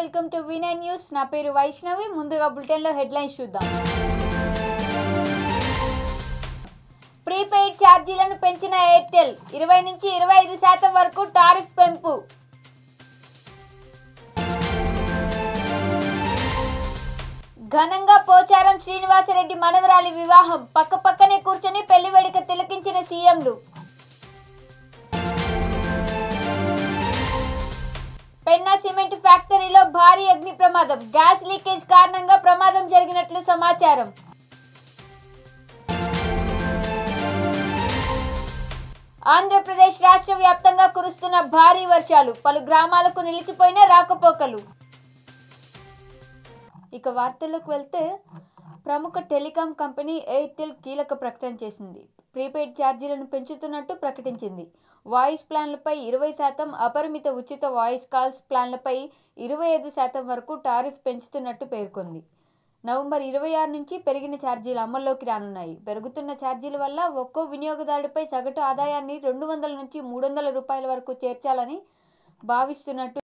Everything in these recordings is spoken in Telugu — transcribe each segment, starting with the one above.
Welcome to V9 news. నా పేరు వైష్ణవి. ముందుగా బులెటిన్లో హెడ్లైన్స్ చూద్దాం. ప్రీపెయిడ్ ఛార్జీలను పెంచిన ఎయిర్టెల్ 20 నుంచి 25% వరకు టారిఫ్ పెంపు. ఘనంగా పోచారం శ్రీనివాసరెడ్డి మనవరాలి వివాహం. పక్కపక్కనే కూర్చొని పెళ్లి వేడుక తిలకించిన సీఎంలు. పెన్నా సిమెంట్ ఫ్యాక్టరీలో భారీ అగ్ని ప్రమాదం. గ్యాస్ లీకేజ్ కారణంగా ప్రమాదం జరిగినట్లు సమాచారం. ఆంధ్రప్రదేశ్ రాష్ట్ర వ్యాప్తంగా కురుస్తున్న భారీ వర్షాలు. పలు గ్రామాలకు నిలిచిపోయిన రాకపోకలు. ఇక వార్తల్లోకి వెళ్తే, ప్రముఖ టెలికాం కంపెనీ ఎయిర్టెల్ కీలక ప్రకటన చేసింది. ప్రీపెయిడ్ ఛార్జీలను పెంచుతున్నట్టు ప్రకటించింది. వాయిస్ ప్లాన్లపై 20%, అపరిమిత ఉచిత వాయిస్ కాల్స్ ప్లాన్లపై 25% వరకు టారిఫ్ పెంచుతున్నట్టు పేర్కొంది. నవంబర్ 26 నుంచి పెరిగిన ఛార్జీలు అమల్లోకి రానున్నాయి. పెరుగుతున్న ఛార్జీల వల్ల ఒక్కో వినియోగదారుడిపై సగటు ఆదాయాన్ని 200 నుంచి 300 రూపాయల వరకు చేర్చాలని భావిస్తున్నట్టు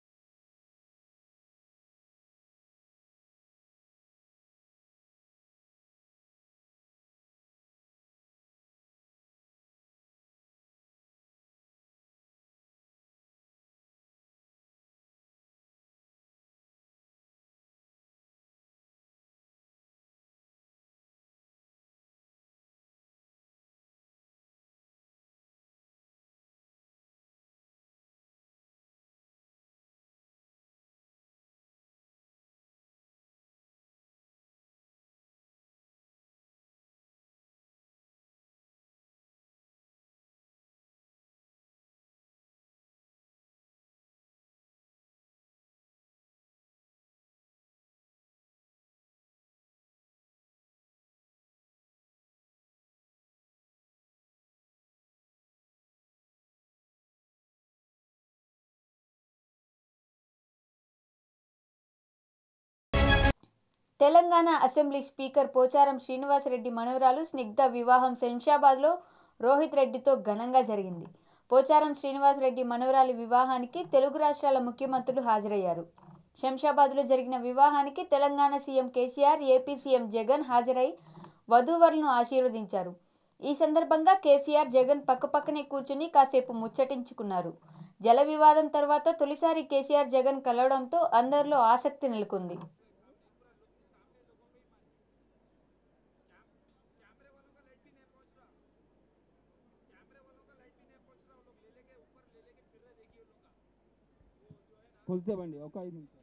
తెలంగాణ అసెంబ్లీ స్పీకర్ పోచారం శ్రీనివాసరెడ్డి మనవరాలు స్నిగ్ధ వివాహం శంషాబాద్లో రోహిత్ రెడ్డితో ఘనంగా జరిగింది. పోచారం శ్రీనివాసరెడ్డి మనవరాలి వివాహానికి తెలుగు రాష్ట్రాల ముఖ్యమంత్రులు హాజరయ్యారు. శంషాబాద్లో జరిగిన వివాహానికి Telangana CM KCR, AP CM Jagan హాజరై వధూవరులను ఆశీర్వదించారు. ఈ సందర్భంగా కేసీఆర్, జగన్ పక్కపక్కనే కూర్చుని కాసేపు ముచ్చటించుకున్నారు. జల వివాదం తర్వాత తొలిసారి కేసీఆర్, జగన్ కలవడంతో అందరిలో ఆసక్తి నెలకొంది. కొలిసేవండి ఒక 5 నిమిషాలు.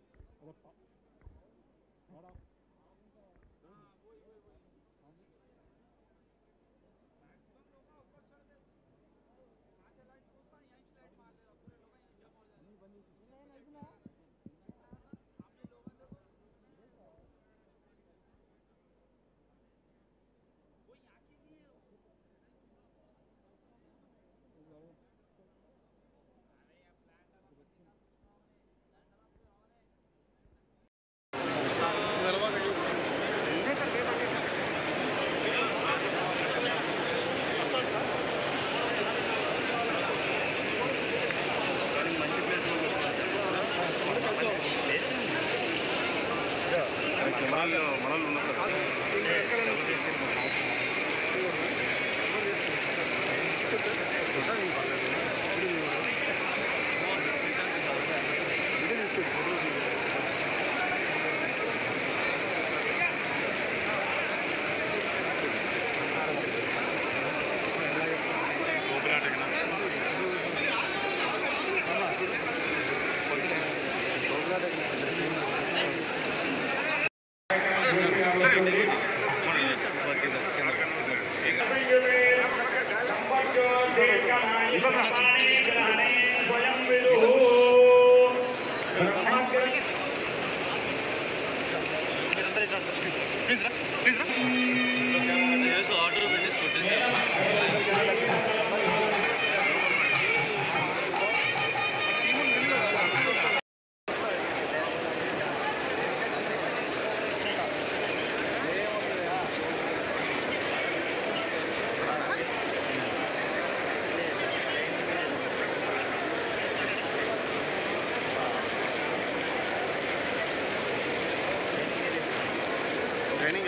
జగిత్యాల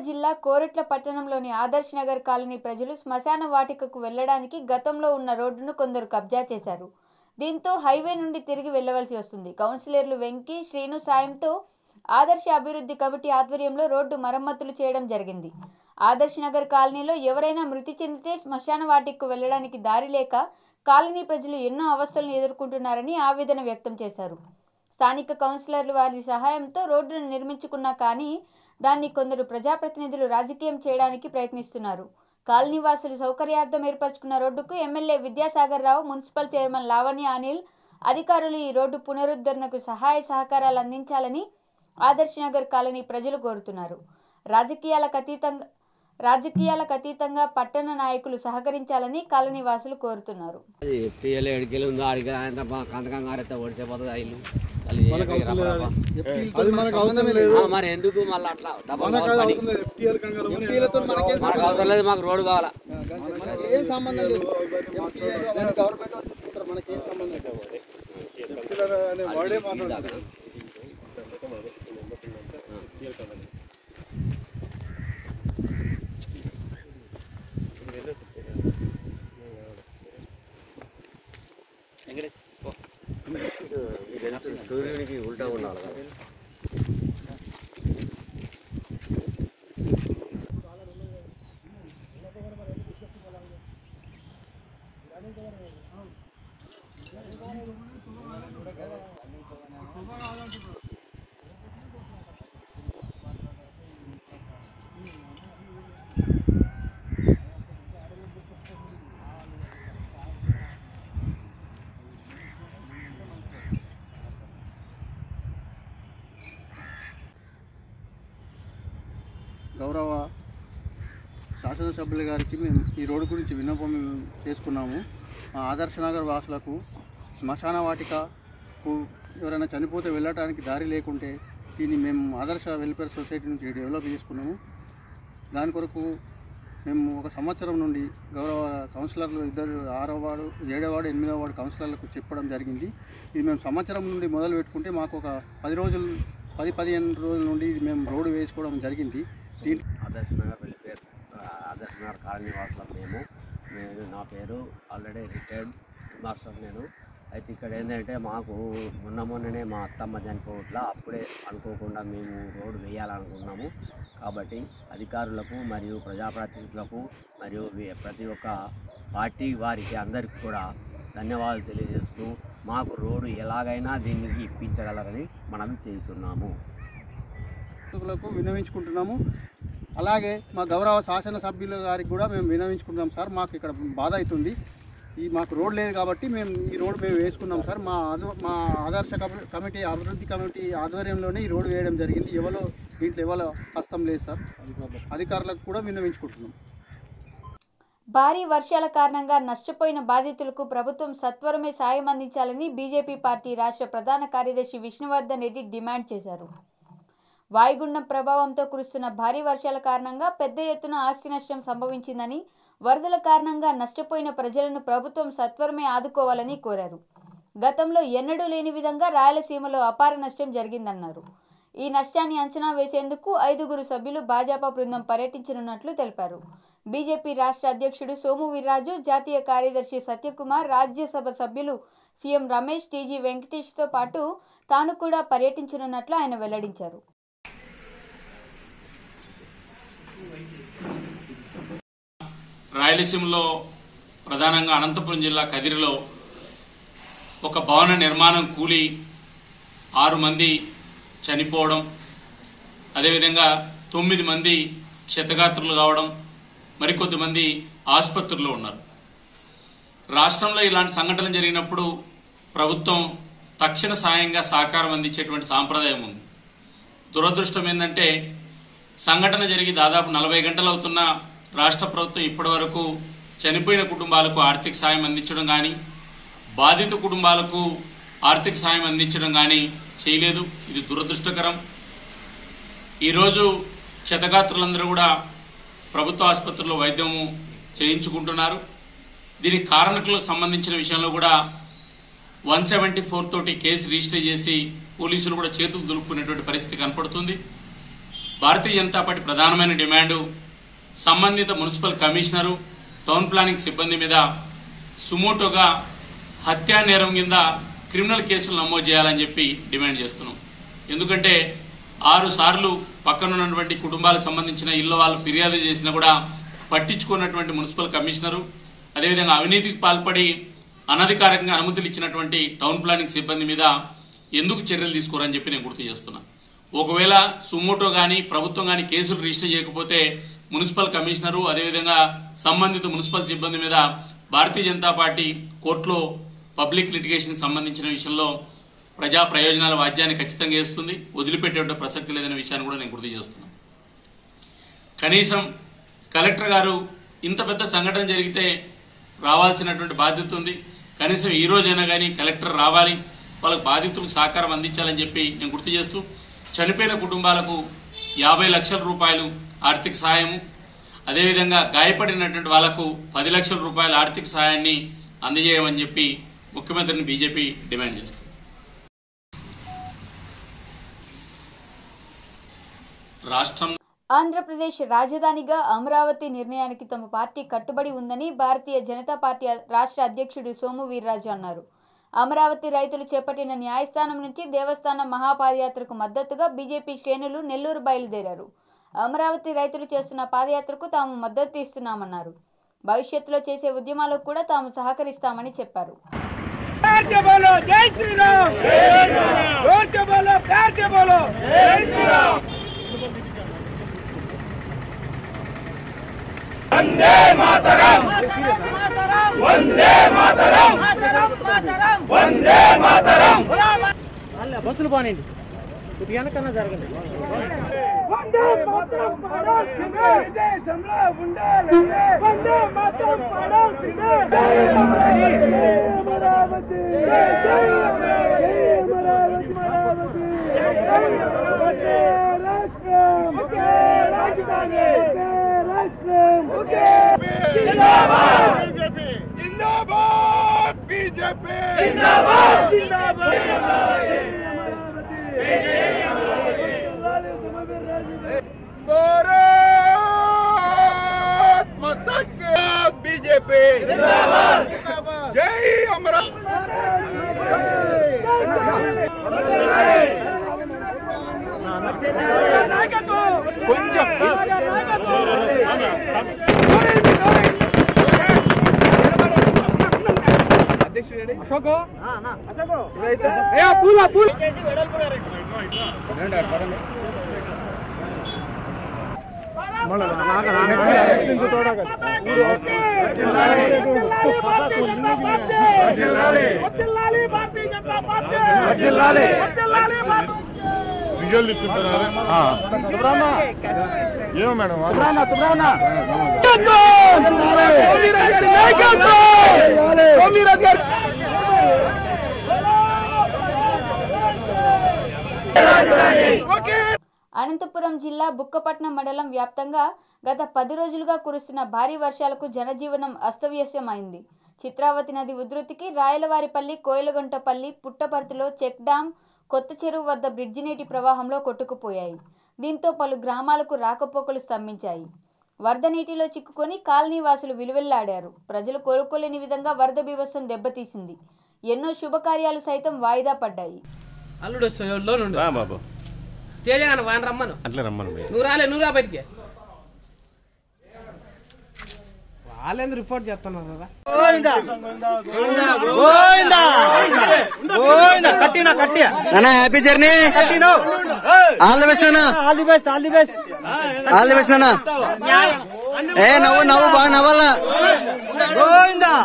జిల్లా కోరుట్ల పట్టణంలోని ఆదర్శ్ నగర్ కాలనీ ప్రజలు శ్మశాన వాటికకు వెళ్లడానికి గతంలో ఉన్న రోడ్డును కొందరు కబ్జా చేశారు. దీంతో హైవే నుండి తిరిగి వెళ్లవలసి వస్తుంది. కౌన్సిలర్లు వెంకీ, శ్రీను సాయంతో ఆదర్శ అభివృద్ధి కమిటీ ఆధ్వర్యంలో రోడ్డు మరమ్మతులు చేయడం జరిగింది. ఆదర్శ్ నగర్ కాలనీలో ఎవరైనా మృతి చెందితే శ్మశాన వాటికకు వెళ్లడానికి దారి లేక కాలనీ ప్రజలు ఎన్నో అవస్థలను ఎదుర్కొంటున్నారని ఆవేదన వ్యక్తం చేశారు. స్థానిక కౌన్సిలర్లు వారి సహాయంతో రోడ్డును నిర్మించుకున్నా కానీ దాన్ని కొందరు ప్రజాప్రతినిధులు రాజకీయం చేయడానికి ప్రయత్నిస్తున్నారు. కాలనీ వాసులు సౌకర్యార్థం ఏర్పరచుకున్న రోడ్డుకు MLA Vidyasagar Rao, municipal chairman Lavanya Anil అధికారులు ఈ రోడ్డు పునరుద్ధరణకు సహాయ సహకారాలు అందించాలని ఆదర్శ్ నగర్ కాలనీ ప్రజలు కోరుతున్నారు. రాజకీయాలకు అతీతంగా పట్టణ నాయకులు సహకరించాలని కాలనీ వాసులు కోరుతున్నారు. మరి ఎందుకు మళ్ళీ అట్లా అవసరం లేదు, మాకు రోడ్డు కావాలా. ఏం సంబంధం లేదు, గవర్నమెంట్ మనకేం సంబంధం లేదు. సూర్యునికి ఉల్టా ఉండాలి కదా. గౌరవ శాసనసభ్యుల గారికి మేము ఈ రోడ్డు గురించి విన్నపం చేసుకున్నాము. మా ఆదర్శ నగర్ వాసులకు శ్మశాన వాటికకు ఎవరైనా చనిపోతే వెళ్ళడానికి దారి లేకుంటే దీన్ని మేము ఆదర్శ వెల్ఫేర్ సొసైటీ నుంచి డెవలప్ చేసుకున్నాము. దాని కొరకు మేము ఒక సంవత్సరం నుండి గౌరవ కౌన్సిలర్లు 6వ వార్డు, 7వ వార్డు, 8వ వార్డు కౌన్సిలర్లకు చెప్పడం జరిగింది. ఇది మేము సంవత్సరం నుండి మొదలు పెట్టుకుంటే మాకు ఒక 10-15 రోజుల నుండి మేము రోడ్డు వేసుకోవడం జరిగింది. ఆదర్శ్ నగర్ వెల్ఫేర్ ఆదర్శ్ నగర్ కాలనీ వాసులకు నా పేరు ఆల్రెడీ రిటైర్డ్ మాస్టర్ నేను. అయితే ఇక్కడ ఏంటంటే మాకు మొన్ననే మా అత్తమ్మ చనిపోవట్లా, అప్పుడే అనుకోకుండా మేము రోడ్డు వేయాలనుకున్నాము. కాబట్టి అధికారులకు మరియు ప్రజాప్రతినిధులకు మరియు ప్రతి ఒక్క పార్టీ వారికి అందరికీ కూడా ధన్యవాదాలు తెలియజేస్తూ మాకు రోడ్డు ఎలాగైనా దీనికి ఇప్పించగలరని మనం చేస్తున్నాము. విన్నవించుకుంటున్నాము. అలాగే మా గౌరవ శాసనసభ్యుల గారికి కూడా మేము విన్నవించుకుంటున్నాం. సార్, మాకు ఇక్కడ బాధ అవుతుంది, మాకు రోడ్ లేదు కాబట్టి మేము ఈ రోడ్డు మేము వేసుకున్నాం సార్. మా ఆదర్శ కమిటీ అభివృద్ధి కమిటీ ఆధ్వర్యంలోనే ఈ రోడ్డు వేయడం జరిగింది. దీంట్లో ఎవరో హస్తం లేదు సార్. అధికారులకు కూడా విన్నవించుకుంటున్నాం. భారీ వర్షాల కారణంగా నష్టపోయిన బాధితులకు ప్రభుత్వం సత్వరమే సాయం అందించాలని బీజేపీ పార్టీ రాష్ట్ర ప్రధాన కార్యదర్శి విష్ణువర్ధన్ రెడ్డి డిమాండ్ చేశారు. వాయుగుండం ప్రభావంతో కురుస్తున్న భారీ వర్షాల కారణంగా పెద్ద ఎత్తున ఆస్తి నష్టం సంభవించిందని, వరదల కారణంగా నష్టపోయిన ప్రజలను ప్రభుత్వం సత్వరమే ఆదుకోవాలని కోరారు. గతంలో ఎన్నడూ లేని విధంగా రాయలసీమలో అపార నష్టం జరిగిందన్నారు. ఈ నష్టాన్ని అంచనా వేసేందుకు 5 సభ్యులు భాజపా బృందం పర్యటించనున్నట్లు తెలిపారు. బీజేపీ రాష్ట్ర అధ్యక్షుడు సోము వీర్రాజు, జాతీయ కార్యదర్శి సత్యకుమార్, రాజ్యసభ సభ్యులు సీఎం రమేష్, టీజీ వెంకటేష్తో పాటు తాను కూడా పర్యటించనున్నట్లు ఆయన వెల్లడించారు. రాయలసీమలో ప్రధానంగా అనంతపురం జిల్లా కదిరిలో ఒక భవన నిర్మాణం కూలి 6 మంది చనిపోవడం, అదేవిధంగా 9 మంది క్షతగాత్రులు కావడం, మరికొద్ది మంది ఆసుపత్రుల్లో ఉన్నారు. రాష్ట్రంలో ఇలాంటి సంఘటనలు జరిగినప్పుడు ప్రభుత్వం తక్షణ సాయంగా సహకారం అందించేటువంటి సాంప్రదాయం ఉంది. దురదృష్టం ఏంటంటే సంఘటన జరిగి దాదాపు 40 గంటలు అవుతున్నా రాష్ట్ర ప్రభుత్వం ఇప్పటి వరకు చనిపోయిన కుటుంబాలకు ఆర్థిక సాయం అందించడం కానీ, బాధిత కుటుంబాలకు ఆర్థిక సాయం అందించడం కానీ చేయలేదు. ఇది దురదృష్టకరం. ఈరోజు క్షతగాత్రులందరూ కూడా ప్రభుత్వ ఆసుపత్రుల్లో వైద్యము చేయించుకుంటున్నారు. దీనికి కారణకులకు సంబంధించిన విషయంలో కూడా 174 తోటి కేసు రిజిస్టర్ చేసి పోలీసులు కూడా చేతులు దులుపుకునేటువంటి పరిస్థితి కనపడుతుంది. భారతీయ జనతా పార్టీ ప్రధానమైన డిమాండు సంబంధిత మున్సిపల్ కమిషనరు, టౌన్ ప్లానింగ్ సిబ్బంది మీద సుమోటోగా హత్యా నేరం కింద క్రిమినల్ కేసులు నమోదు చేయాలని చెప్పి డిమాండ్ చేస్తున్నాం. ఎందుకంటే 6 సార్లు పక్కనున్నటువంటి కుటుంబాలకు సంబంధించిన ఇళ్ల వాళ్ళు ఫిర్యాదు చేసినా కూడా పట్టించుకున్నటువంటి మున్సిపల్ కమిషనరు, అదేవిధంగా అవినీతికి పాల్పడి అనధికారికంగా అనుమతులు ఇచ్చినటువంటి టౌన్ ప్లానింగ్ సిబ్బంది మీద ఎందుకు చర్యలు తీసుకోరని చెప్పి నేను గుర్తు చేస్తున్నా. ఒకవేళ సుమోటో గాని ప్రభుత్వం గాని కేసులు రిజిస్టర్ చేయకపోతే మున్సిపల్ కమిషనరు, అదేవిధంగా సంబంధిత మున్సిపల్ సిబ్బంది మీద భారతీయ జనతా పార్టీ కోర్టులో పబ్లిక్ లిటిగేషన్ సంబంధించిన విషయంలో ప్రజా ప్రయోజనాల వాద్యాన్ని ఖచ్చితంగా వేస్తుంది. వదిలిపెట్టే ప్రసక్తి లేదనే విషయాన్ని కూడా నేను గుర్తు చేస్తున్నాను. కనీసం కలెక్టర్ గారు ఇంత పెద్ద సంఘటన జరిగితే రావాల్సినటువంటి బాధ్యత ఉంది. కనీసం ఈ రోజైనా కానీ కలెక్టర్ రావాలి, వాళ్ళకు బాధితులకు సహకారం అందించాలని చెప్పి నేను గుర్తు చేస్తూ, చనిపోయిన కుటుంబాలకు 50 లక్షల రూపాయలు ఆర్థిక సహాయము, అదేవిధంగా గాయపడినటువంటి వాళ్లకు 10 లక్షల రూపాయల ఆర్థిక సహాయాన్ని అందజేయమని చెప్పి ముఖ్యమంత్రిని బీజేపీ డిమాండ్ చేస్తుంది. రాష్ట్రం ఆంధ్రప్రదేశ్ రాజధానిగా అమరావతి నిర్ణయానికి తమ పార్టీ కట్టుబడి ఉందని భారతీయ జనతా పార్టీ రాష్ట్ర అధ్యక్షుడు సోము వీర్రాజు అన్నారు. అమరావతి రైతులు చేపట్టిన న్యాయస్థానం నుంచి దేవస్థానం మహాపాదయాత్రకు మద్దతుగా బీజేపీ శ్రేణులు నెల్లూరు బయలుదేరారు. అమరావతి రైతులు చేస్తున్న పాదయాత్రకు తాము మద్దతు ఇస్తున్నామన్నారు. భవిష్యత్తులో చేసే ఉద్యమాలకు కూడా తాము సహకరిస్తామని చెప్పారు. వందే మాతరం వందే మాతరం వందే మాతరం బస్సులు పోనండి వెనకన్నా జరగండి. వందే మాతరం పాడాల్సిందే, దేశంలో ఉండాలంటే వందే మాతరం పాడాల్సిందే. అమరావతి అమరావతి ఒకే రాష్ట్రం ఒకే రాజధాని జిందాబాద్ బీజేపీ జిందాబాద్ జిందాబాద్ భారత్ మాతా కీ బీజేపీ జిందాబాద్ జై అమరావతి. కొంచెం అశోక్ పూల పూల విజువల్ తీసుకుంటున్నారా? ఏమో మేడం అనంతపురం జిల్లా బుక్కపట్నం మండలం వ్యాప్తంగా గత 10 రోజులుగా కురుస్తున్న భారీ వర్షాలకు జనజీవనం అస్తవ్యస్తమైంది. చిత్రావతి నది ఉధృతికి రాయలవారిపల్లి, కోయలగుంటపల్లి, పుట్టపర్తిలో చెక్ డ్యాం, కొత్త చెరువు వద్ద బ్రిడ్జి నీటి ప్రవాహంలో కొట్టుకుపోయాయి. దీంతో పలు గ్రామాలకు రాకపోకలు స్తంభించాయి. వరద నీటిలో చిక్కుకొని కాలనీ వాసులు విలువెల్లాడారు. ప్రజలు కోలుకోలేని విధంగా వరద బీభత్సం దెబ్బతీసింది. ఎన్నో శుభకార్యాలు సైతం వాయిదా పడ్డాయి. అల్లుడు బాబు తేజగాన వాన రమ్మను అట్లా రమ్మను నువ్వు రా బయటికి వాళ్ళేందుకు రిపోర్ట్ చేస్తున్నారు కదా. Happy journey, all the best అన్న, all the best, all the best, all the best అన్న. ఏ నవ్వు నవ్వు బాగా నవ్వాలా. గోవిందా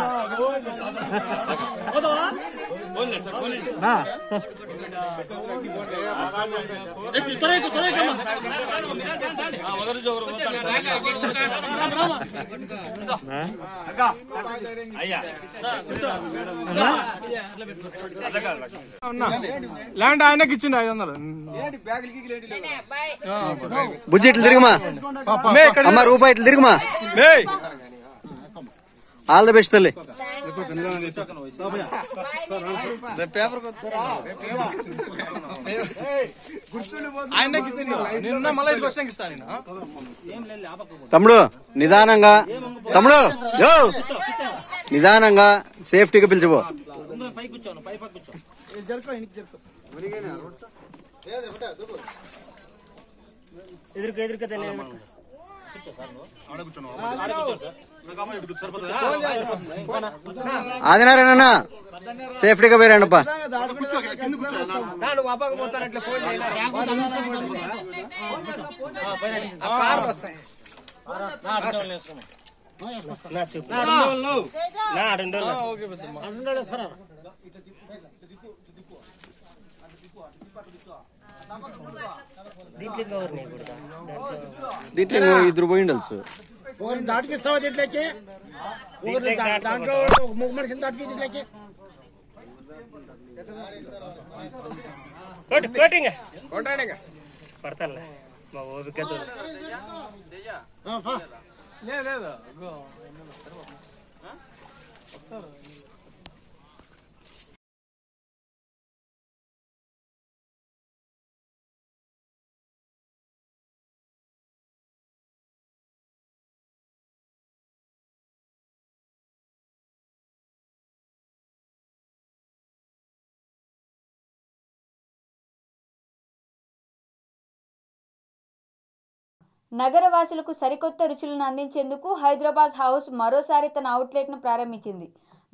ల్యాండ్ ఆయనకి ఇచ్చిండు 500. బుజ్జి ఇట్లు తిరుగుమా అమ్మ, రూపాయి ఇట్లు తిరుగుమా. ఆల్ ది బెస్ట్ తల్లి. తమ్ముడు నిదానంగా, తమ్ముడు యో నిదానంగా సేఫ్టీగా పిలిచిపో. ఆదినారాయణ సేఫ్టీగా పోయిరాండప్ప. దీంట్లో ఇద్దరు పోయి ఉండొచ్చు. దాటిపిస్తావా దీంట్లోకి? దాంట్లో ముగ్గు మనిషిని దాటిపి దీంట్లోకి పడతాలే మా ఓపిక. నగరవాసులకు సరికొత్త రుచులను అందించేందుకు హైదరాబాద్ హౌస్ మరోసారి తన అవుట్లెట్ను ప్రారంభించింది.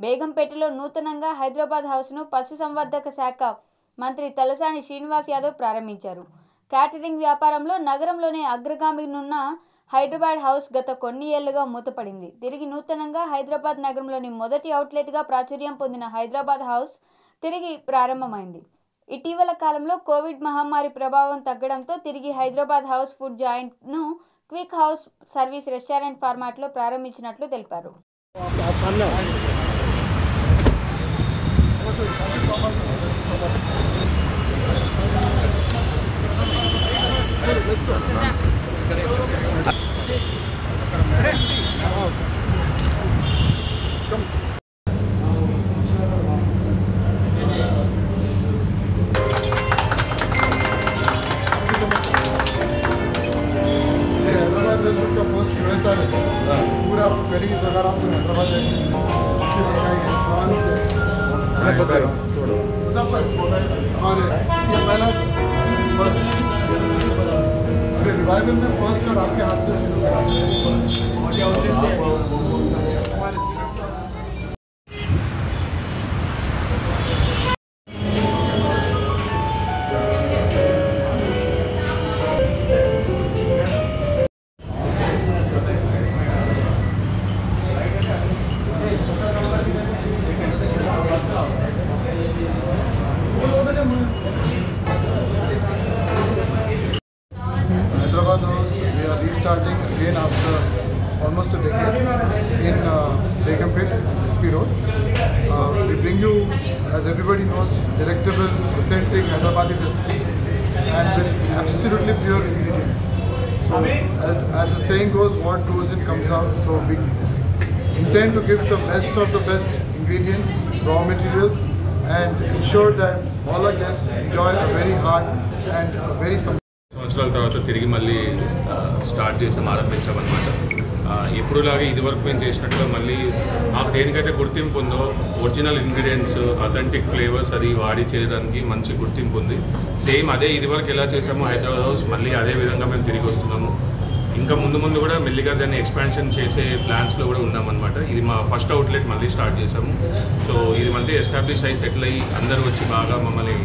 బేగంపేటలో నూతనంగా హైదరాబాద్ హౌస్ను పశుసంవర్ధక శాఖ మంత్రి తలసాని శ్రీనివాస్ యాదవ్ ప్రారంభించారు. క్యాటరింగ్ వ్యాపారంలో నగరంలోనే అగ్రగామినున్న హైదరాబాద్ హౌస్ గత కొన్ని ఏళ్లుగా మూతపడింది. తిరిగి నూతనంగా హైదరాబాద్ నగరంలోని మొదటి అవుట్లెట్గా ప్రాచుర్యం పొందిన హైదరాబాద్ హౌస్ తిరిగి ప్రారంభమైంది. ఇటీవల కాలంలో కోవిడ్ మహమ్మారి ప్రభావం తగ్గడంతో తిరిగి హైదరాబాద్ హౌస్ ఫుడ్ జాయింట్ను క్విక్ హౌస్ సర్వీస్ రెస్టారెంట్ ఫార్మాట్లో ప్రారంభించినట్లు తెలిపారు. पूरा करीब वगैरह हैदराबाद हमारे ये पहला रिवाइवल में फर्स्ट और आपके हाथ से शुरू Hyderabad House, we are restarting again after almost a decade in Begumpet, SP Road. We bring you, as everybody knows, delectable, authentic Hyderabadi recipes and with absolutely pure ingredients. So, as the saying goes, what goes in comes out. So, we intend to give the best of the best ingredients, raw materials, and ensure that all our guests enjoy a very heart and a very సంవత్సరాల తర్వాత తిరిగి మళ్ళీ స్టార్ట్ చేసాం, ఆరంభించామన్నమాట. ఎప్పుడులాగే ఇదివరకు మేము చేసినట్టుగా మళ్ళీ మాకు దేనికైతే గుర్తింపు ఉందో ఒరిజినల్ ఇంగ్రీడియంట్స్, అథెంటిక్ ఫ్లేవర్స్ అది వాడి చేయడానికి మంచి గుర్తింపు ఉంది. సేమ్ అదే ఇదివరకు ఎలా చేసామో హైదరాబాద్ హౌస్ మళ్ళీ అదే విధంగా మేము తిరిగి వస్తున్నాము. ఇంకా ముందు ముందు కూడా మెల్లిగా దాన్ని ఎక్స్పాన్షన్ చేసే ప్లాన్స్లో కూడా ఉన్నామన్నమాట. ఇది మా ఫస్ట్ అవుట్లెట్ మళ్ళీ స్టార్ట్ చేసాము. సో ఇది మళ్ళీ ఎస్టాబ్లిష్ అయ్యి సెటిల్ అయ్యి అందరూ వచ్చి బాగా మమ్మల్ని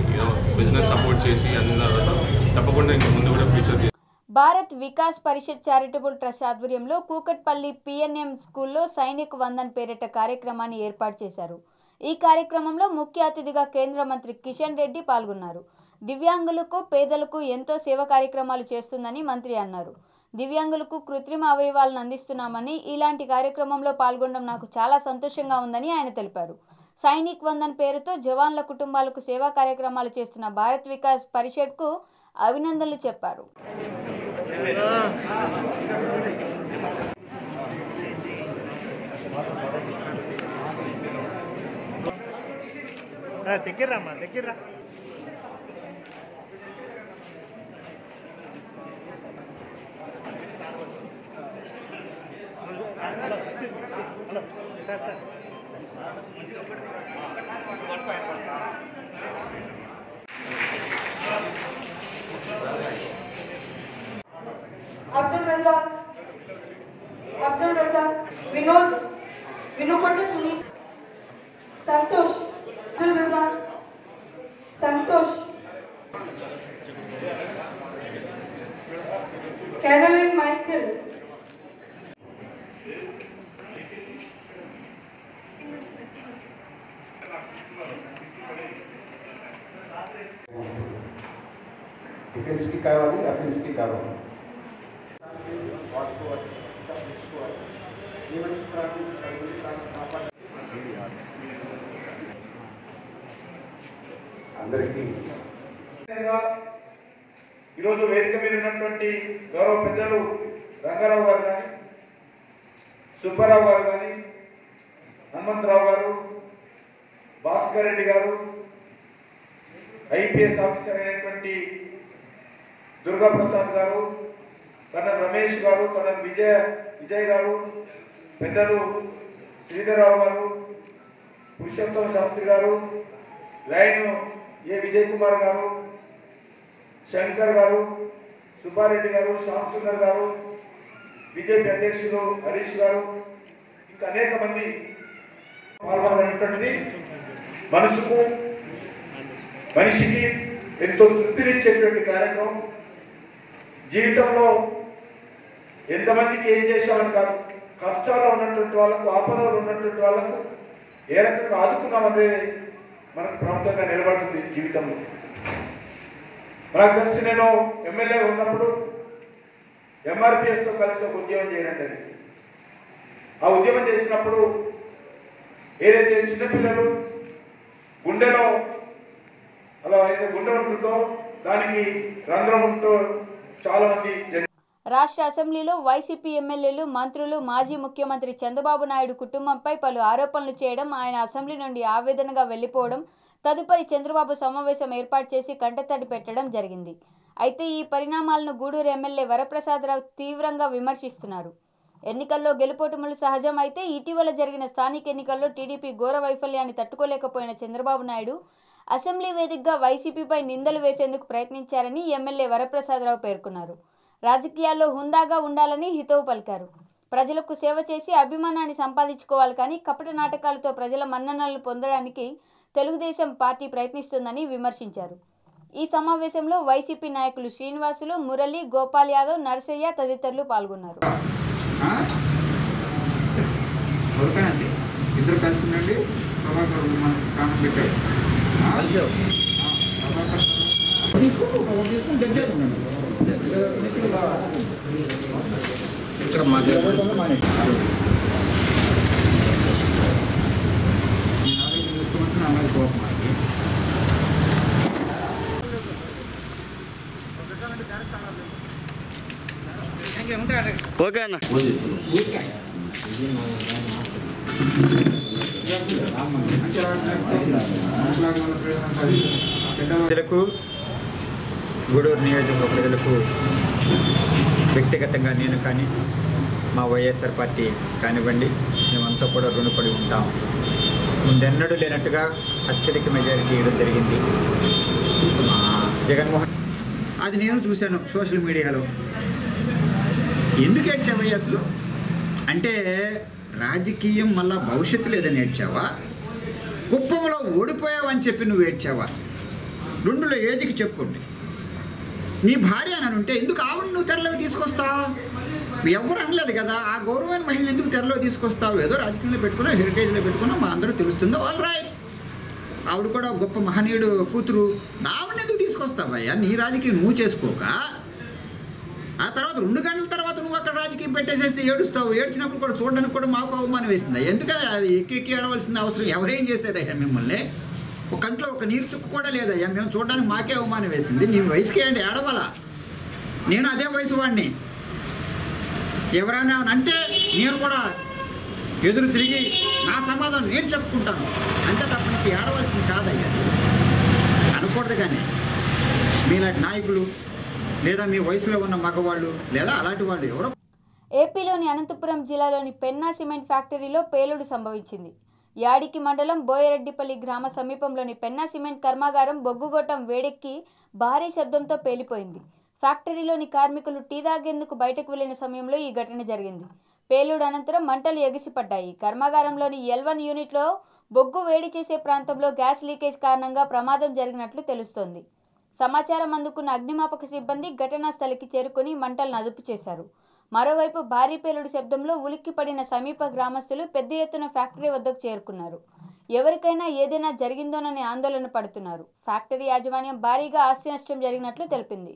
బిజినెస్ సపోర్ట్ చేసి అన్న తర్వాత తప్పకుండా ఇంక ముందు కూడా ఫ్యూచర్. భారత్ వికాస్ పరిషత్ చారిటబుల్ ట్రస్ట్ ఆధ్వర్యంలో కూకట్పల్లి పిఎన్ఎం స్కూల్లో సైనిక్ వందన్ పేరిట కార్యక్రమాన్ని ఏర్పాటు చేశారు. ఈ కార్యక్రమంలో ముఖ్య అతిథిగా కేంద్ర మంత్రి కిషన్ రెడ్డి పాల్గొన్నారు. దివ్యాంగులకు, పేదలకు ఎంతో సేవ కార్యక్రమాలు చేస్తుందని మంత్రి అన్నారు. దివ్యాంగులకు కృత్రిమ అవయవాలను అందిస్తున్నామని, ఇలాంటి కార్యక్రమంలో పాల్గొనడం నాకు చాలా సంతోషంగా ఉందని ఆయన తెలిపారు. సైనిక్ వందన్ పేరుతో జవాన్ల కుటుంబాలకు సేవా కార్యక్రమాలు చేస్తున్న భారత్ వికాస్ పరిషత్కు అభినందనలు చెప్పారు. దగ్గరమ్మా దగ్గర अब्दुल रज़ाक विनोद विनुपट्टी सुनील संतोष अब्दुल रज़ाक संतोष कैरोलिन माइकल डिफेंस की कावाली अफेंस की कावाली అందరికీ ఈరోజు వేదిక మీద ఉన్నటువంటి గౌరవ పెద్దలు రంగారావు గారు కానీ సుబ్బారావు గారు కానీ హనుమంతరావు గారు భాస్కర్ రెడ్డి గారు ఐపీఎస్ ఆఫీసర్ అయినటువంటి దుర్గాప్రసాద్ గారు కన్నర్ రమేష్ గారు కన్నర్ విజయ్ గారు పెద్దలు శ్రీధరరావు గారు పురుషోత్తమ శాస్త్రి గారు లైన్ ఏ విజయ్ కుమార్ గారు శంకర్ గారు సుబ్బారెడ్డి గారు శ్యామ్ సుందర్ గారు బీజేపీ అధ్యక్షులు హరీష్ గారు ఇంకా అనేక మంది పాల్గొనటువంటిది మనసుకు మనిషికి ఎంతో తృప్తినిచ్చేటువంటి కార్యక్రమం. జీవితంలో ఎంతమందికి ఏం చేశామని కాదు, కష్టాల్లో ఉన్నటువంటి వాళ్ళకు ఆపదలో ఉన్నటువంటి వాళ్ళకు ఏ రకంగా ఆదుకున్నామనే మనకు ప్రముఖంగా నిలబడుతుంది జీవితంలో. నాకు తెలిసి నేను ఎమ్మెల్యే ఉన్నప్పుడు ఎంఆర్పిఎస్తో కలిసి ఒక ఉద్యమం చేయడం జరిగింది. ఆ ఉద్యమం చేసినప్పుడు ఏదైతే చిన్నపిల్లలు గుండెలో అలా అయితే గుండె ఉంటుందో దానికి రంధ్రం ఉంటూ చాలా మంది. రాష్ట్ర అసెంబ్లీలో వైసీపీ ఎమ్మెల్యేలు, మంత్రులు, మాజీ ముఖ్యమంత్రి చంద్రబాబు నాయుడు కుటుంబంపై పలు ఆరోపణలు చేయడం, ఆయన అసెంబ్లీ నుండి ఆవేదనగా వెళ్లిపోవడం, తదుపరి చంద్రబాబు సమావేశం ఏర్పాటు చేసి కంటతడి పెట్టడం జరిగింది. అయితే ఈ పరిణామాలను గూడూరు ఎమ్మెల్యే వరప్రసాదరావు తీవ్రంగా విమర్శిస్తున్నారు. ఎన్నికల్లో గెలుపోటములు సహజం. అయితే ఇటీవల జరిగిన స్థానిక ఎన్నికల్లో టీడీపీ ఘోర వైఫల్యాన్ని తట్టుకోలేకపోయిన చంద్రబాబు నాయుడు అసెంబ్లీ వేదికగా వైసీపీపై నిందలు వేసేందుకు ప్రయత్నించారని ఎమ్మెల్యే వరప్రసాదరావు పేర్కొన్నారు. రాజకీయాల్లో హుందాగా ఉండాలని హితవు పలికారు. ప్రజలకు సేవ చేసి అభిమానాన్ని సంపాదించుకోవాలి కానీ కపట నాటకాలతో ప్రజల మన్ననలు పొందడానికి తెలుగుదేశం పార్టీ ప్రయత్నిస్తుందని విమర్శించారు. ఈ సమావేశంలో వైసీపీ నాయకులు శ్రీనివాసులు, మురళి, గోపాల్ యాదవ్, నరసయ్య తదితరులు పాల్గొన్నారు. ఇద్దరు కలిసి ఉండండి. ఇక్కడ ఓకే అన్న. ప్రజలకు, గూడూరు నియోజకవర్గ ప్రజలకు వ్యక్తిగతంగా నేను కానీ మా వైఎస్ఆర్ పార్టీ కానివ్వండి, మేమంతా కూడా రుణపడి ఉంటాం. ముందెన్నడూ లేనట్టుగా అత్యధిక మెజారిటీ ఇవ్వడం జరిగింది మా జగన్మోహన్. అది నేను చూశాను సోషల్ మీడియాలో. ఎందుకు ఏడ్చావయ్యా అసలు అంటే రాజకీయం మళ్ళా భవిష్యత్తు లేదని ఏడ్చావా, కుప్పంలో ఓడిపోయావని చెప్పి నువ్వు ఏడ్చావా? రెండులో ఏదికి చెప్పుకోండి. నీ భార్య అని ఉంటే ఎందుకు ఆవిడ నువ్వు తెరలోకి తీసుకొస్తావు? ఎవరు అనలేదు కదా. ఆ గౌరవమైన మహిళను ఎందుకు తెరలోకి తీసుకొస్తావు? ఏదో రాజకీయంలో పెట్టుకున్నా, హెరిటేజ్లో పెట్టుకున్నా, మా అందరూ తెలుస్తుందో ఆల్ రైట్. ఆవిడ కూడా గొప్ప మహనీయుడు కూతురు. ఆవిడని ఎందుకు తీసుకొస్తావయ్యా? నీ రాజకీయం నువ్వు చేసుకోక ఆ తర్వాత 2 గంటల తర్వాత నువ్వు అక్కడ రాజకీయం పెట్టేసేసి ఏడుస్తావు. ఏడ్చినప్పుడు కూడా చూడడానికి కూడా మాకు అవమానం వేసిందా? ఎందుకంటే అది ఎక్కి ఏడవలసిన అవసరం ఎవరేం చేశారయ్యా మిమ్మల్ని? ఒక కంట్లో ఒక నీరు చుక్క కూడా లేదయ్యా. మేము చూడడానికి మాకే అవమానం వేసింది. నీ వయసుకి ఏంటి ఏడవాలా? నేను అదే వయసు వాడిని. ఎవరైనా అంటే నేను కూడా ఎదురు తిరిగి నా సమాధానం నేను చెప్పుకుంటాను అంతే తప్ప నుంచి ఏడవలసింది కాదయ్యా అనకూడదు. కానీ మీలాంటి నాయకులు లేదా మీ వయసులో ఉన్న మగవాళ్ళు లేదా అలాంటి వాళ్ళు ఎవరో. ఏపీలోని అనంతపురం జిల్లాలోని పెన్నా సిమెంట్ ఫ్యాక్టరీలో పేలుడు సంభవించింది. యాడికి మండలం బోయరెడ్డిపల్లి గ్రామ సమీపంలోని పెన్నా సిమెంట్ కర్మాగారం బొగ్గుగొట్టం వేడెక్కి భారీ శబ్దంతో పేలిపోయింది. ఫ్యాక్టరీలోని కార్మికులు టీ తాగేందుకు బయటకు వెళ్లిన సమయంలో ఈ ఘటన జరిగింది. పేలుడు అనంతరం మంటలు ఎగిసిపడ్డాయి. కర్మాగారంలోని L1 యూనిట్లో బొగ్గు వేడి చేసే ప్రాంతంలో గ్యాస్ లీకేజ్ కారణంగా ప్రమాదం జరిగినట్లు తెలుస్తోంది. సమాచారం అందుకున్న అగ్నిమాపక సిబ్బంది ఘటనా స్థలికి చేరుకుని మంటలను అదుపు చేశారు. మరోవైపు భారీ పేలుడు శబ్దంలో ఉలిక్కిపడిన సమీప గ్రామస్తులు పెద్ద ఎత్తున ఫ్యాక్టరీ వద్దకు చేరుకున్నారు. ఎవరికైనా ఏదైనా జరిగిందోనని ఆందోళన పడుతున్నారు. ఫ్యాక్టరీ యాజమాన్యం భారీగా ఆస్తి నష్టం జరిగినట్లు తెలిపింది.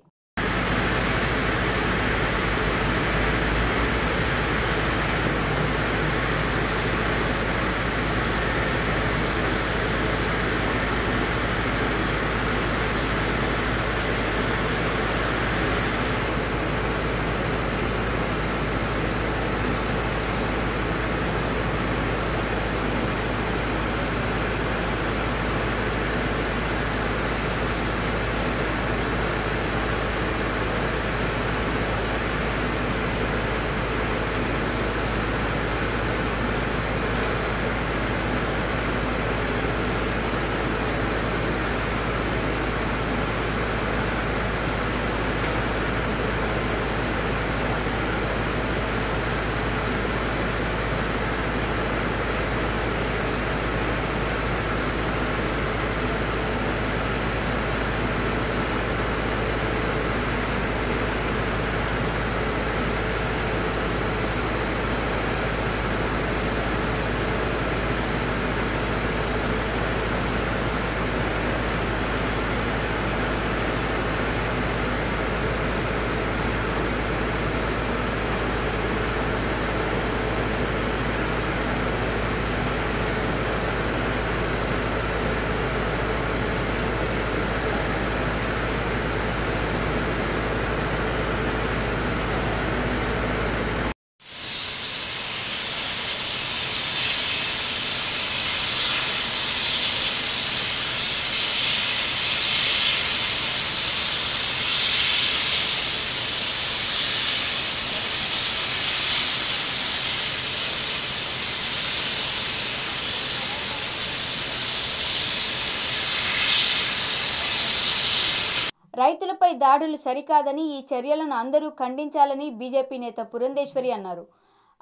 రైతులపై దాడులు సరికాదని, ఈ చర్యలను అందరూ ఖండించాలని బీజేపీ నేత పురంధేశ్వరి అన్నారు.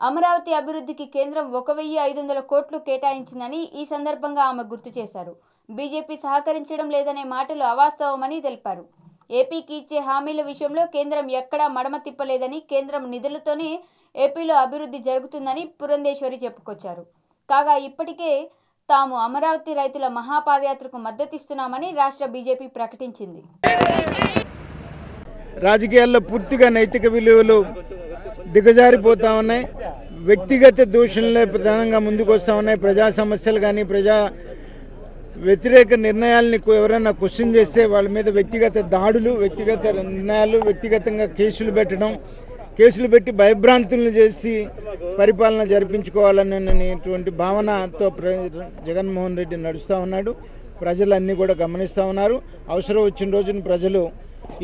అమరావతి అభివృద్ధికి కేంద్రం 1500 కోట్లు కేటాయించిందని ఈ సందర్భంగా ఆమె గుర్తు చేశారు. బీజేపీ సహకరించడం లేదనే మాటలు అవాస్తవమని తెలిపారు. ఏపీకి ఇచ్చే హామీల విషయంలో కేంద్రం ఎక్కడా మడమ తిప్పలేదని, కేంద్రం నిధులతోనే ఏపీలో అభివృద్ధి జరుగుతుందని పురంధేశ్వరి చెప్పుకొచ్చారు. కాగా ఇప్పటికే తాము అమరావతి రైతుల మహాపాదయాత్రకు మద్దతిస్తున్నామని రాష్ట్ర బీజేపీ ప్రకటించింది. రాజకీయాల్లో పూర్తిగా నైతిక విలువలు దిగజారిపోతా ఉన్నాయి. వ్యక్తిగత దూషణలే ప్రధానంగా ముందుకు వస్తూ ఉన్నాయి. ప్రజా సమస్యలు కానీ ప్రజా వ్యతిరేక నిర్ణయాలని ఎవరైనా క్వశ్చన్ చేస్తే వాళ్ళ మీద వ్యక్తిగత దాడులు, వ్యక్తిగత నిర్ణయాలు, వ్యక్తిగతంగా కేసులు పెట్టి భయభ్రాంతులను చేసి పరిపాలన జరిపించుకోవాలనేటువంటి భావనతో జగన్మోహన్ రెడ్డి నడుస్తూ ఉన్నాడు. ప్రజలన్నీ కూడా గమనిస్తూ ఉన్నారు. అవసరం వచ్చిన రోజున ప్రజలు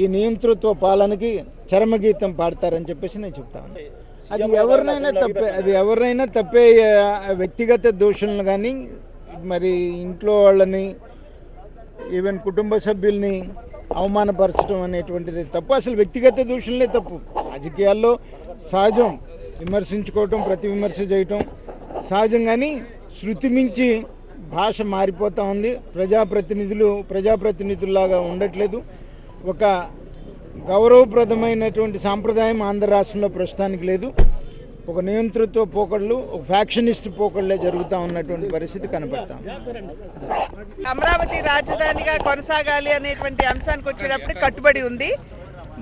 ఈ నియంతృత్వ పాలనకి చరమగీతం పాడతారని చెప్పేసి నేను చెప్తా ఉన్నాను. అది ఎవరినైనా తప్పే వ్యక్తిగత దూషణలు కానీ మరి ఇంట్లో వాళ్ళని ఈవెన్ కుటుంబ సభ్యుల్ని అవమానపరచడం అనేటువంటిది తప్పు. అసలు వ్యక్తిగత దూషణలే తప్పు. రాజకీయాల్లో సహజం విమర్శించుకోవటం, ప్రతి విమర్శ చేయటం సహజం. కానీ శృతి మించి భాష మారిపోతూ ఉంది. ప్రజాప్రతినిధుల్లాగా ఉండట్లేదు. ఒక గౌరవప్రదమైనటువంటి సాంప్రదాయం ఆంధ్ర రాష్ట్రంలో ప్రస్తుతానికి లేదు. ఒక నియంతృత్వ పోకళ్ళు, ఒక ఫ్యాక్షనిస్ట్ పోకళ్ళే జరుగుతూ ఉన్నటువంటి పరిస్థితి కనపడతాం. అమరావతి రాజధానిగా కొనసాగాలి అనేటువంటి అంశానికి వచ్చేటప్పుడు కట్టుబడి ఉంది.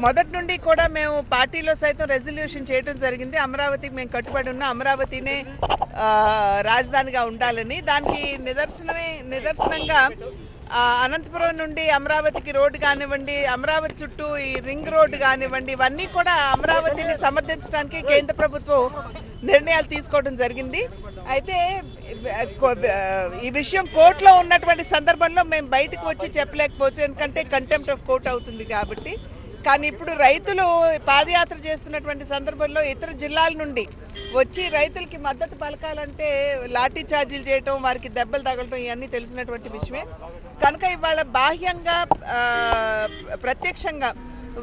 మొదటి నుండి కూడా మేము పార్టీలో సైతం రెజల్యూషన్ చేయడం జరిగింది. అమరావతికి మేము కట్టుబడి ఉన్న అమరావతినే రాజధానిగా ఉండాలని. దానికి నిదర్శనంగా అనంతపురం నుండి అమరావతికి రోడ్డు కానివ్వండి, అమరావతి చుట్టూ ఈ రింగ్ రోడ్డు కానివ్వండి, ఇవన్నీ కూడా అమరావతిని సమర్థించడానికి కేంద్ర ప్రభుత్వం నిర్ణయాలు తీసుకోవడం జరిగింది. అయితే ఈ విషయం కోర్టులో ఉన్నటువంటి సందర్భంలో మేము బయటకు వచ్చి చెప్పలేకపోవచ్చు, ఎందుకంటే కంటెంప్ట్ ఆఫ్ కోర్ట్ అవుతుంది కాబట్టి. కానీ ఇప్పుడు రైతులు పాదయాత్ర చేస్తున్నటువంటి సందర్భంలో ఇతర జిల్లాల నుండి వచ్చి రైతులకి మద్దతు పలకాలంటే లాఠీ ఛార్జీలు చేయటం, వారికి దెబ్బలు తగలటం ఇవన్నీ తెలిసినటువంటి విషయమే. కనుక ఇవాళ బాహ్యంగా ప్రత్యక్షంగా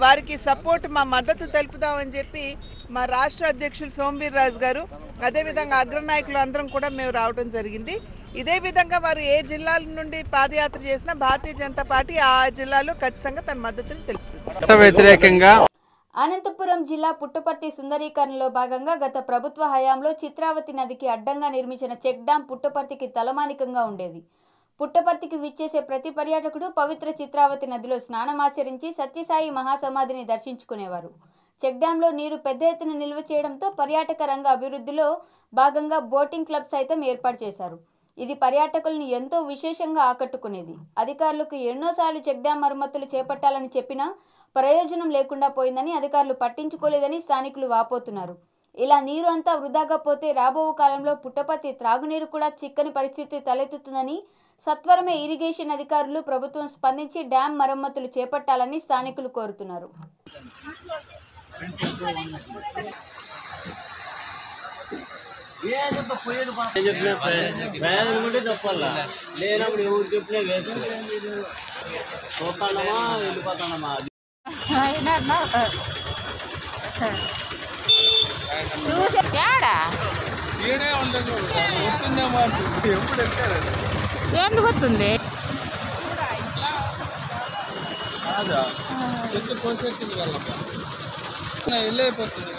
వారికి సపోర్ట్, మా మద్దతు తెలుపుదామని చెప్పి మా రాష్ట్ర అధ్యక్షులు సోమవీర్ రాజు గారు, అదేవిధంగా అగ్రనాయకులు అందరం కూడా మేము రావడం జరిగింది. ఇదే విధంగా వారు ఏ జిల్లాల నుండి పాదయాత్ర చేసినా భారతీయ జనతా పార్టీ ఆ జిల్లాలో ఖచ్చితంగా తన మద్దతుని తెలుపుతుంది. వ్యతిరేకంగా అనంతపురం జిల్లా పుట్టపర్తి సుందరీకరణలో భాగంగా గత ప్రభుత్వ హయాంలో చిత్రావతి నదికి అడ్డంగా నిర్మించిన చెక్ డ్యాం పుట్టపర్తికి తలమానికంగా ఉండేది. పుట్టపర్తికి విచ్చేసే ప్రతి పర్యాటకుడు పవిత్ర చిత్రావతి నదిలో స్నానమాచరించి సత్యసాయి మహాసమాధిని దర్శించుకునేవారు. చెక్ డ్యాంలో నీరు పెద్ద ఎత్తున నిల్వ చేయడంతో పర్యాటక రంగ అభివృద్ధిలో భాగంగా బోటింగ్ క్లబ్ సైతం ఏర్పాటు చేశారు. ఇది పర్యాటకులను ఎంతో విశేషంగా ఆకట్టుకునేది. అధికారులకు ఎన్నోసార్లు చెక్ డ్యాం మరమ్మతులు చేపట్టాలని చెప్పినా ప్రయోజనం లేకుండా పోయిందని, అధికారులు పట్టించుకోలేదని స్థానికులు వాపోతున్నారు. ఇలా నీరు అంతా వృధాగా పోతే రాబో కాలంలో పుట్టపర్తి త్రాగునీరు కూడా చిక్కని పరిస్థితి తలెత్తుతుందని, సత్వరమే ఇరిగేషన్ అధికారులు ప్రభుత్వం స్పందించి డ్యాం మరమ్మతులు చేపట్టాలని స్థానికులు కోరుతున్నారు. చెప్పాలా లేనప్పుడు ఎవరు చెప్పినా వేస్ట్ పోతానమా వెళ్ళిపోతానమా ఎందుకు వస్తుంది చెట్టు కోసేస్తుంది వాళ్ళ వెళ్ళైపోతుంది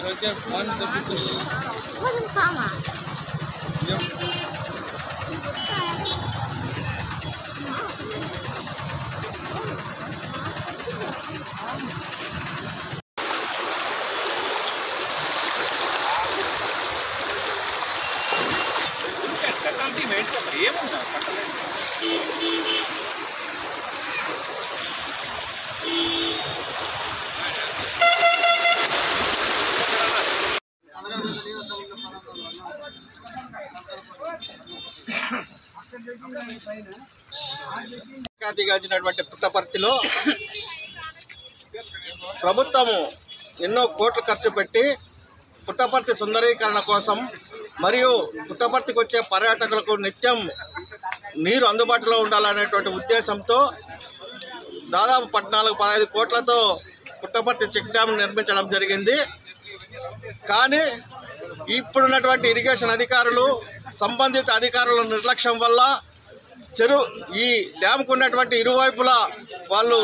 దిగాల్సినటువంటి పుట్టపర్తిలో ప్రభుత్వము ఎన్నో కోట్లు ఖర్చు పెట్టి పుట్టపర్తి సుందరీకరణ కోసం మరియు పుట్టపర్తికి వచ్చే పర్యాటకులకు నిత్యం నీరు అందుబాటులో ఉండాలనేటువంటి ఉద్దేశంతో దాదాపు 14-15 కోట్లతో పుట్టపర్తి చెక్ డ్యామ్ నిర్మించడం జరిగింది. కానీ ఇప్పుడున్నటువంటి ఇరిగేషన్ అధికారులు, సంబంధిత అధికారుల నిర్లక్ష్యం వల్ల ఈ డ్యామ్కు ఉన్నటువంటి ఇరువైపులా వాళ్ళు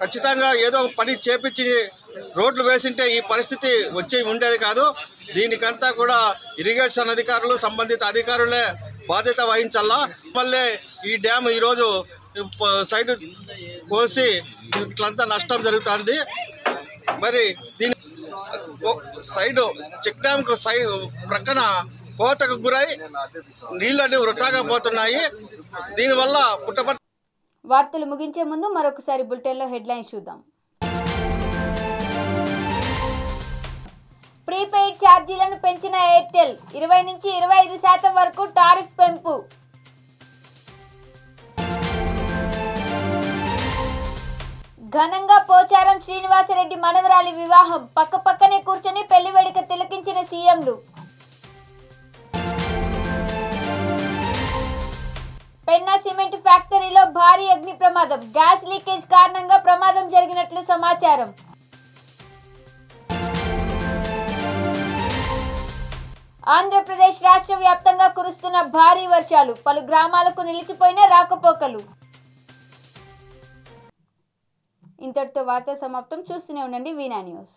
ఖచ్చితంగా ఏదో పని చేపించి రోడ్లు వేసింటే ఈ పరిస్థితి వచ్చి ఉండేది కాదు. దీనికంతా కూడా ఇరిగేషన్ అధికారులు, సంబంధిత అధికారులే బాధ్యత వహించాలా. మళ్ళీ ఈ డ్యామ్ ఈరోజు సైడ్ కోసి ఇట్లంతా నష్టం జరుగుతుంది. మరి దీని సైడ్ చెక్ డ్యామ్కు ప్రక్కన కోతకు గురై నీళ్ళన్నీ వృధాగా పోతున్నాయి. దీనివల్ల పుట్టపర్తి. వార్తలు ముగించే ముందు మరొకసారి బులెటిన్లో హెడ్లైన్స్ చూద్దాం. ప్రీపెయిడ్ ఛార్జీలను పెంచిన ఎయిర్టెల్ 20 నుంచి 25% వరకు టారిఫ్ పెంపు. ఘనంగా పోచారం శ్రీనివాసరెడ్డి మనవరాలి వివాహం. పక్కపక్కనే కూర్చొని పెళ్లి వేడుక తిలకించిన సీఎంలు. పెన్నా సిమెంట్ ఫ్యాక్టరీలో భారీ అగ్ని ప్రమాదం. గ్యాస్ లీకేజ్ కారణంగా ప్రమాదం జరిగినట్లు సమాచారం. ఆంధ్రప్రదేశ్ రాష్ట్ర వ్యాప్తంగా కురుస్తున్న భారీ వర్షాలు. పలు గ్రామాలకు నిలిచిపోయిన రాకపోకలు. ఇంతటితో వార్తా సమాప్తం. చూస్తూనే ఉండండి వీనా న్యూస్.